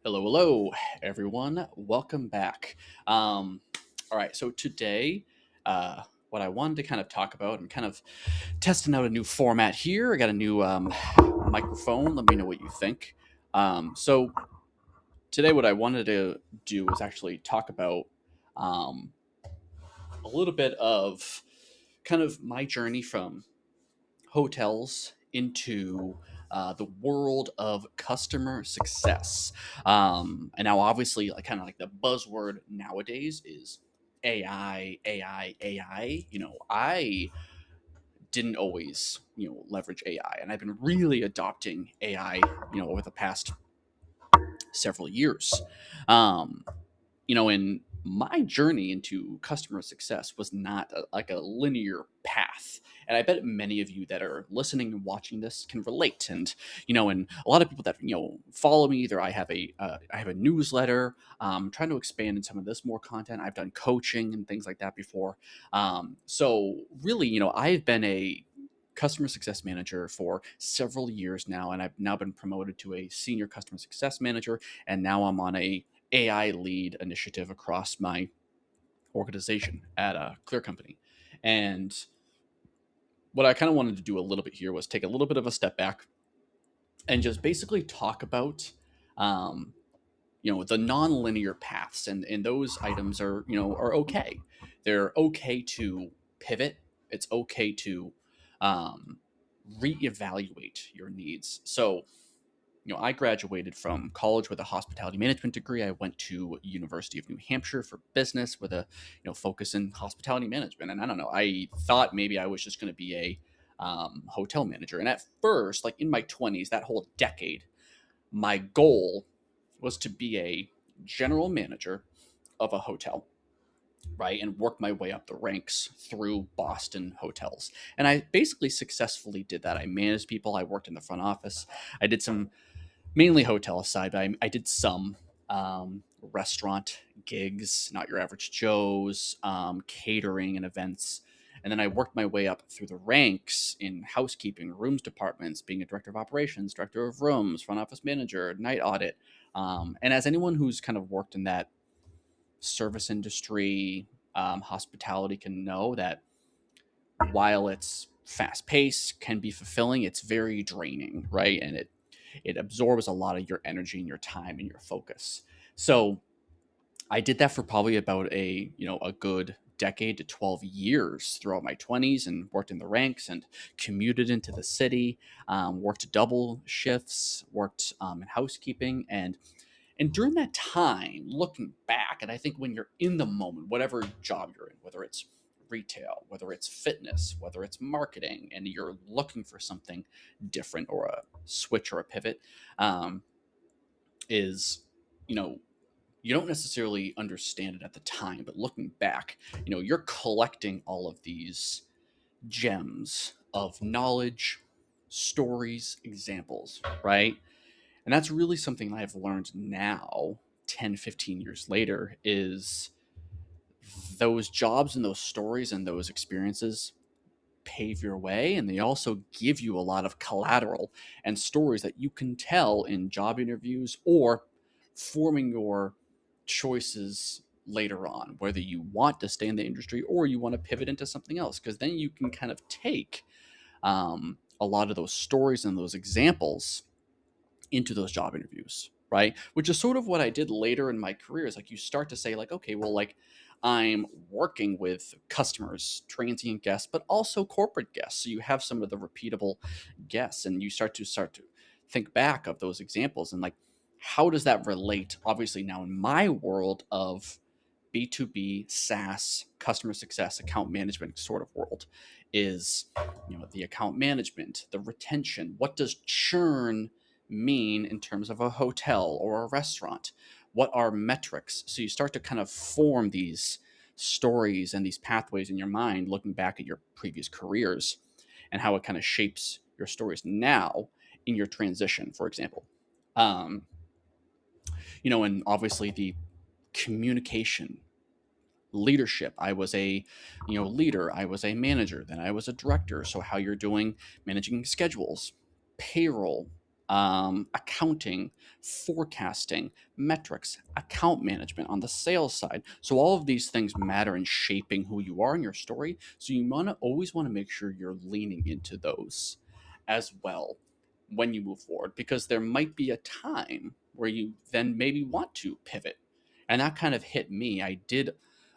Hello, hello, everyone. Welcome back. All right, so today, what I wanted to kind of talk about, I'm kind of testing out a new format here. I got a new microphone. Let me know what you think. So today, what I wanted to do was actually talk about um, a little bit of kind of my journey from hotels into the world of customer success. And now, obviously, like kind of like the buzzword nowadays is AI, AI, AI. I didn't always, leverage AI, and I've been really adopting AI, over the past several years. Um, and my journey into customer success was not like a linear path. And I bet many of you that are listening and watching this can relate. And a lot of people that follow me, either I have a newsletter, trying to expand in some of this more content. I've done coaching and things like that before. So really, I've been a customer success manager for several years now, and I've now been promoted to a senior customer success manager, and now I'm on a AI lead initiative across my organization at a Clear Company. And what I kind of wanted to do a little bit here was take a little bit of a step back and just basically talk about, um, the non-linear paths, and those items are, are okay. They're okay to pivot. It's okay to um, reevaluate your needs. So I graduated from college with a hospitality management degree. I went to University of New Hampshire for business with a focus in hospitality management. And I don't know, I thought maybe I was just going to be a hotel manager. And at first, like in my 20s, that whole decade, my goal was to be a general manager of a hotel, right, and work my way up the ranks through Boston hotels. And I basically successfully did that. I managed people. I worked in the front office. I did some mainly hotel side, but I did some restaurant gigs, not your average Joe's, catering and events. And then I worked my way up through the ranks in housekeeping, rooms departments, being a director of operations, director of rooms, front office manager, night audit. And as anyone who's kind of worked in that service industry, hospitality can know that while it's fast paced, can be fulfilling, it's very draining, right? And it absorbs a lot of your energy and your time and your focus. So I did that for probably about a good decade to 12 years throughout my 20s, and worked in the ranks and commuted into the city, worked double shifts, worked in housekeeping. And during that time, looking back, and I think when you're in the moment, whatever job you're in, whether it's retail, whether it's fitness, whether it's marketing, and you're looking for something different or a switch or a pivot, um, is, you know, you don't necessarily understand it at the time, but looking back, you're collecting all of these gems of knowledge, stories, examples, right? And that's really something I've learned now, 10, 15 years later, is those jobs and those stories and those experiences pave your way, and they also give you a lot of collateral and stories that you can tell in job interviews or forming your choices later on, whether you want to stay in the industry or you want to pivot into something else, because then you can kind of take a lot of those stories and those examples into those job interviews, right? Which is sort of what I did later in my career. Is like you start to say like, okay, well, like I'm working with customers, transient guests, but also corporate guests. So you have some of the repeatable guests, and you start to think back of those examples and like, how does that relate? Obviously, now in my world of B2B SaaS customer success account management sort of world is, the account management, the retention. What does churn mean in terms of a hotel or a restaurant? What are metrics? So you start to kind of form these stories and these pathways in your mind, looking back at your previous careers and how it kind of shapes your stories now in your transition, for example. Um, and obviously the communication, leadership. I was a leader, I was a manager, then I was a director. So how you're doing managing schedules, payroll, accounting, forecasting, metrics, account management on the sales side. So all of these things matter in shaping who you are in your story. So you want to always want to make sure you're leaning into those as well when you move forward, because there might be a time where you then maybe want to pivot. And that kind of hit me. I did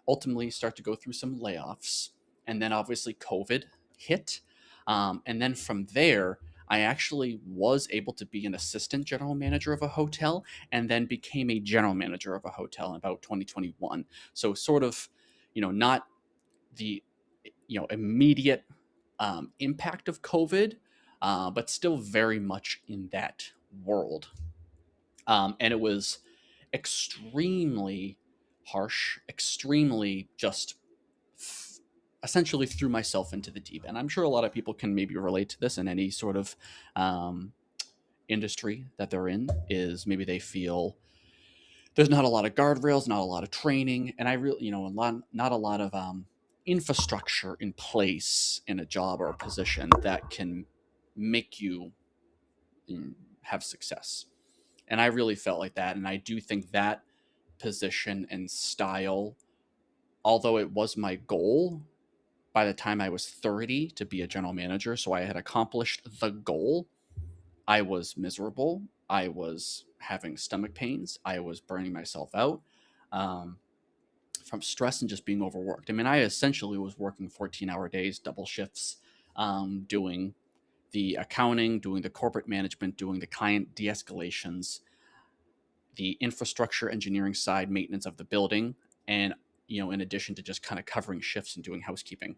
ultimately start to go through some layoffs, and then obviously COVID hit. And then from there, I actually was able to be an assistant general manager of a hotel, and then became a general manager of a hotel in about 2021. So sort of, not the immediate impact of COVID, but still very much in that world. And it was extremely harsh, extremely just essentially threw myself into the deep end. I'm sure a lot of people can maybe relate to this in any sort of um, industry that they're in. Is maybe they feel there's not a lot of guardrails, not a lot of training, and I really, not a lot of infrastructure in place in a job or a position that can make you have success. And I really felt like that, and I do think that position and style, although it was my goal by the time I was 30 to be a general manager, so I had accomplished the goal, I was miserable. I was having stomach pains. I was burning myself out um, from stress and just being overworked. I mean, I essentially was working 14-hour days, double shifts, doing the accounting, doing the corporate management, doing the client de escalations, the infrastructure engineering side, maintenance of the building, and in addition to just kind of covering shifts and doing housekeeping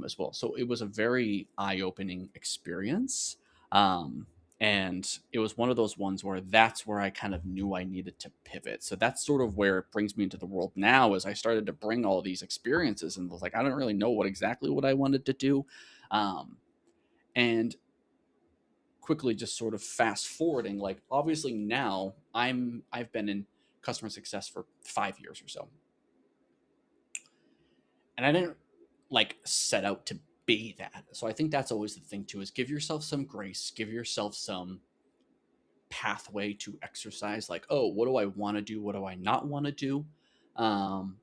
as well. So it was a very eye-opening experience, um, and it was one of those ones where that's where I kind of knew I needed to pivot. So that's sort of where it brings me into the world now. As I started to bring all these experiences and was like, I don't really know what I wanted to do, and quickly just sort of fast forwarding, like obviously now I've been in customer success for 5 years or so, and I didn't like set out to be that. So I think that's always the thing too, is give yourself some grace, give yourself some pathway to exercise, like, oh, what do I want to do, what do I not want to do, um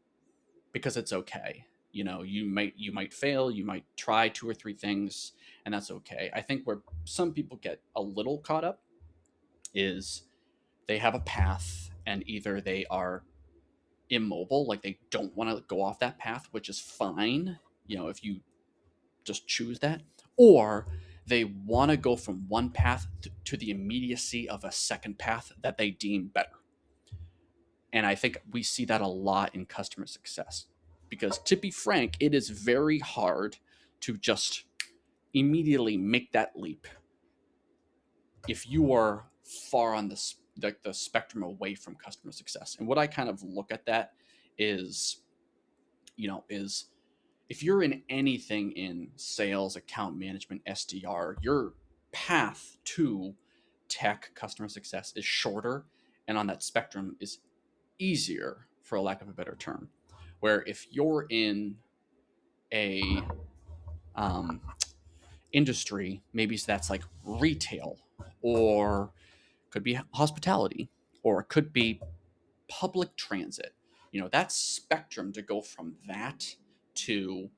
because it's okay. You might fail, you might try two or three things, and that's okay. I think where some people get a little caught up is they have a path, and either they are immobile, like they don't want to go off that path, which is fine, if you just choose that, or they want to go from one path to the immediacy of a second path that they deem better. And I think we see that a lot in customer success, because to be frank, it is very hard to just immediately make that leap if you are far on the spectrum away from customer success. And what I kind of look at that is, is if you're in anything in sales, account management, SDR, your path to tech customer success is shorter, and on that spectrum is easier, for a lack of a better term. Where if you're in a um, industry, maybe that's like retail, or could be hospitality, or it could be public transit. That spectrum to go from that to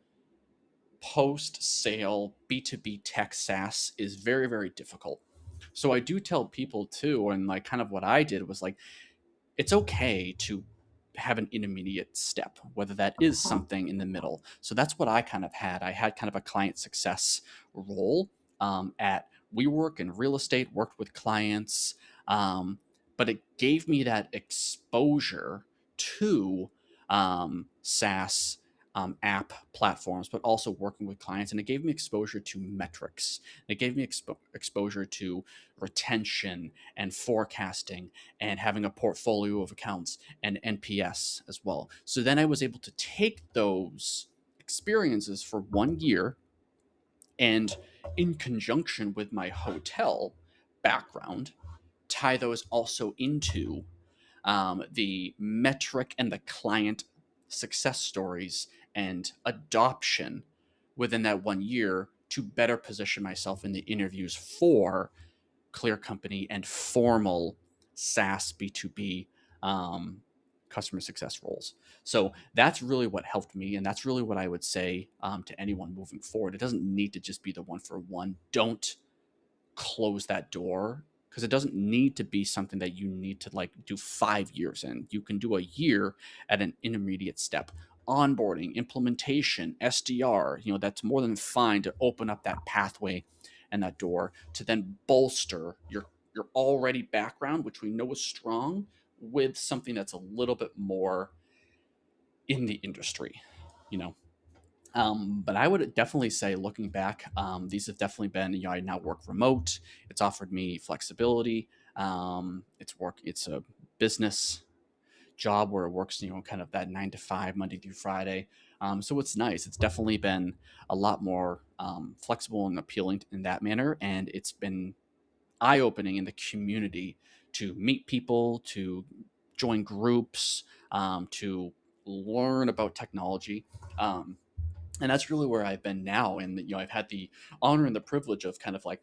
post sale B2B tech SaaS is very, very difficult. So I do tell people too, and like kind of what I did was like, it's okay to have an intermediate step, whether that is something in the middle. So that's what I kind of had. I had kind of a client success role at WeWork and real estate, worked with clients, but it gave me that exposure to SaaS app platforms, but also working with clients. And it gave me exposure to metrics. It gave me exposure to retention and forecasting and having a portfolio of accounts and NPS as well. So then I was able to take those experiences for 1 year, and in conjunction with my hotel background, tie those also into the metric and the client success stories and adoption within that 1 year, to better position myself in the interviews for clear company and formal SaaS B2B um, customer success roles. So that's really what helped me. And that's really what I would say to anyone moving forward. It doesn't need to just be the one for one. Don't close that door, because it doesn't need to be something that you need to like do 5 years in. You can do a year at an intermediate step. Onboarding, implementation, SDR, that's more than fine to open up that pathway and that door to then bolster your already background, which we know is strong, with something that's a little bit more in the industry, you know. But I would definitely say, looking back, these have definitely been, I now work remote. It's offered me flexibility. It's a business job where it works, kind of that 9 to 5, Monday through Friday. So it's nice. It's definitely been a lot more flexible and appealing in that manner. And it's been eye opening in the community to meet people, to join groups, to learn about technology. Um, and that's really where I've been now. And I've had the honor and the privilege of kind of like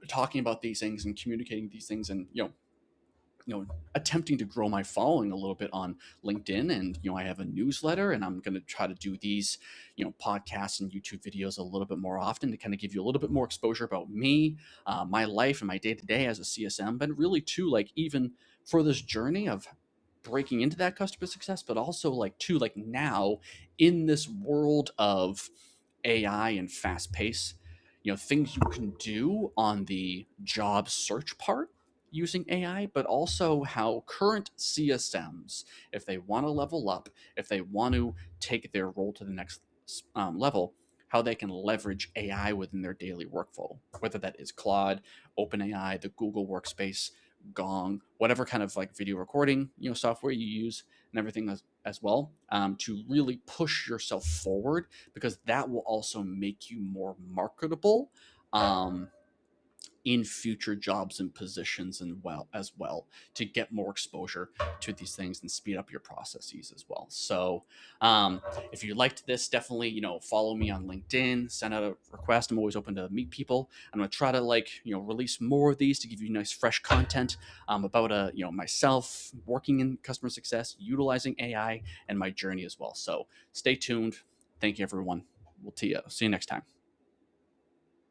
talking about these things and communicating these things, and attempting to grow my following a little bit on LinkedIn. And I have a newsletter, and I'm going to try to do these podcasts and YouTube videos a little bit more often to kind of give you a little bit more exposure about me, my life, and my day-to-day as a CSM, but really too, like, even for this journey of breaking into that customer success, but also like too, like, now in this world of AI and fast pace, things you can do on the job search part using AI, but also how current CSMs, if they want to level up, if they want to take their role to the next level, how they can leverage AI within their daily workflow, whether that is Claude, OpenAI, the Google Workspace, Gong, whatever kind of like video recording software you use, and everything as well, to really push yourself forward, because that will also make you more marketable in future jobs and positions, and well to get more exposure to these things and speed up your processes as well. So if you liked this, definitely follow me on LinkedIn, send out a request. I'm always open to meet people. I'm going to try to release more of these to give you nice fresh content about myself working in customer success, utilizing AI, and my journey as well. So stay tuned. Thank you, everyone. See you next time.